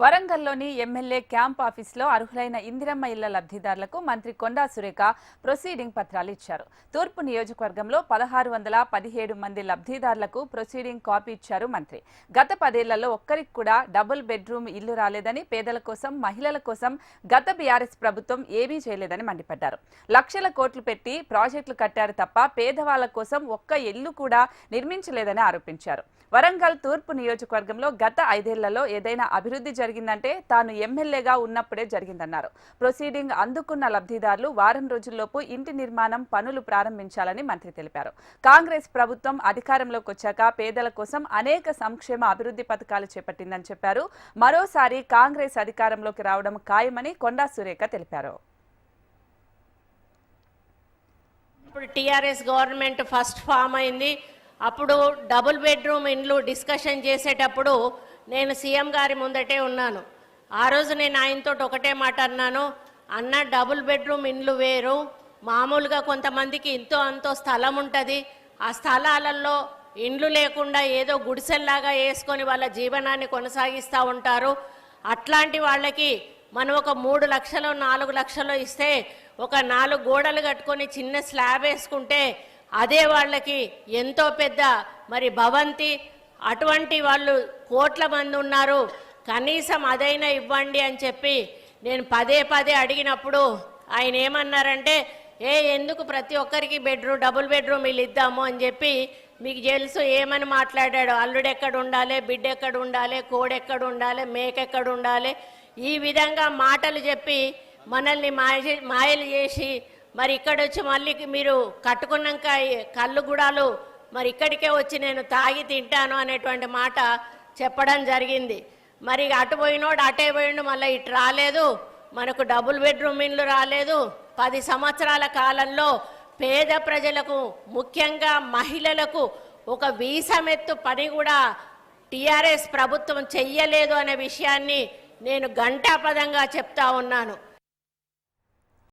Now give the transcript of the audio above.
వరంగల్లోని MLA camp ఆఫీసులో అర్హులైన ఇందిరమ్మ ఇళ్ల లబ్ధిదారులకు మంత్రి కొండా సురేఖ ప్రొసీడింగ్ పత్రాలు ఇచ్చారు. తూర్పు నియోజకవర్గంలో 1617 మంది లబ్ధిదారులకు ప్రొసీడింగ్ కాపీ ఇచ్చారు మంత్రి. గత 10 ఏళ్లలో ఒక్కరికి కూడా డబుల్ బెడ్రూమ్ ఇల్లు రాలేదని, పేదల కోసం, మహిళల కోసం గత బీఆర్ఎస్ ప్రభుత్వం ఏమీ చేయలేదని మండిపడ్డారు. లక్షల కోట్లు పెట్టి ప్రాజెక్టులు కట్టారు తప్ప పేదవాళ్ల కోసం ఒక్క ఇల్లు కూడా నిర్మించలేదని ఆరోపించారు. వరంగల్ తూర్పు నియోజకవర్గంలో గత 5 ఏళ్లలో ఏదైనా అభివృద్ధి జరిగిందంటే తాను ఎమ్మెల్యేగా ఉన్నప్పుడే జరిగిందన్నారు. ప్రొసీడింగ్ అందుకున్న లబ్ధిదారులు వారం రోజుల్లోపు ఇంటి నిర్మాణం పనులు ప్రారంభించాలని మంత్రి తెలిపారు. కాంగ్రెస్ ప్రభుత్వం అధికారంలోకి వచ్చాక పేదల కోసం అనేక సంక్షేమ అభివృద్ధి పథకాలు చేపట్టిందని చెప్పారు. మరోసారి కాంగ్రెస్ అధికారంలోకి రావడం ఖాయమని కొండా సురేఖ తెలిపారు. ఇప్పుడు టీఆర్ఎస్ గవర్నమెంట్ ఫస్ట్ ఫామ్ అయింది. అప్పుడు డబుల్ బెడ్రూమ్ ఇండ్లు డిస్కషన్ చేసేటప్పుడు నేను సీఎం గారి ముందటే ఉన్నాను. ఆ రోజు నేను ఆయనతో ఒకటే మాట అన్నాను, అన్న డబుల్ బెడ్రూమ్ ఇండ్లు వేరు, మామూలుగా కొంతమందికి ఇంతో అంతో స్థలం ఉంటుంది, ఆ స్థలాలలో ఇండ్లు లేకుండా ఏదో గుడిసెల్లాగా వేసుకొని వాళ్ళ జీవనాన్ని కొనసాగిస్తూ ఉంటారు. అట్లాంటి వాళ్ళకి మనం ఒక 3 లక్షలు 4 లక్షలు ఇస్తే ఒక 4 గోడలు కట్టుకొని చిన్న స్లాబ్ వేసుకుంటే అదే వాళ్ళకి ఎంతో పెద్ద మరి భవంతి. అటువంటి వాళ్ళు కోట్ల మంది ఉన్నారు, కనీసం అదైనా ఇవ్వండి అని చెప్పి నేను పదే అడిగినప్పుడు ఆయన ఏమన్నారంటే, ఎందుకు ప్రతి ఒక్కరికి డబుల్ బెడ్రూమ్ ఇల్లు ఇద్దాము అని చెప్పి మీకు తెలుసు ఏమని మాట్లాడాడు. అల్లుడు ఎక్కడ ఉండాలి, బిడ్డ ఎక్కడ ఉండాలి, కోడెక్కడ ఉండాలి, మేకెక్కడ ఉండాలి, ఈ విధంగా మాటలు చెప్పి మనల్ని మాయలు చేసి మరి ఇక్కడ వచ్చి మళ్ళీ మీరు కట్టుకున్నాక కళ్ళు గుడాలు మరి ఇక్కడికే వచ్చి నేను తాగి తింటాను అనేటువంటి మాట చెప్పడం జరిగింది. మరి అటు పోయినోడు అటే పోయిండు, మళ్ళీ ఇటు రాలేదు, మనకు డబుల్ బెడ్రూమ్ ఇండ్లు రాలేదు. 10 సంవత్సరాల కాలంలో పేద ప్రజలకు, ముఖ్యంగా మహిళలకు ఒక వీసమెత్తు పని కూడా టీఆర్ఎస్ ప్రభుత్వం చెయ్యలేదు అనే విషయాన్ని నేను ఘంటాపదంగా చెప్తా ఉన్నాను.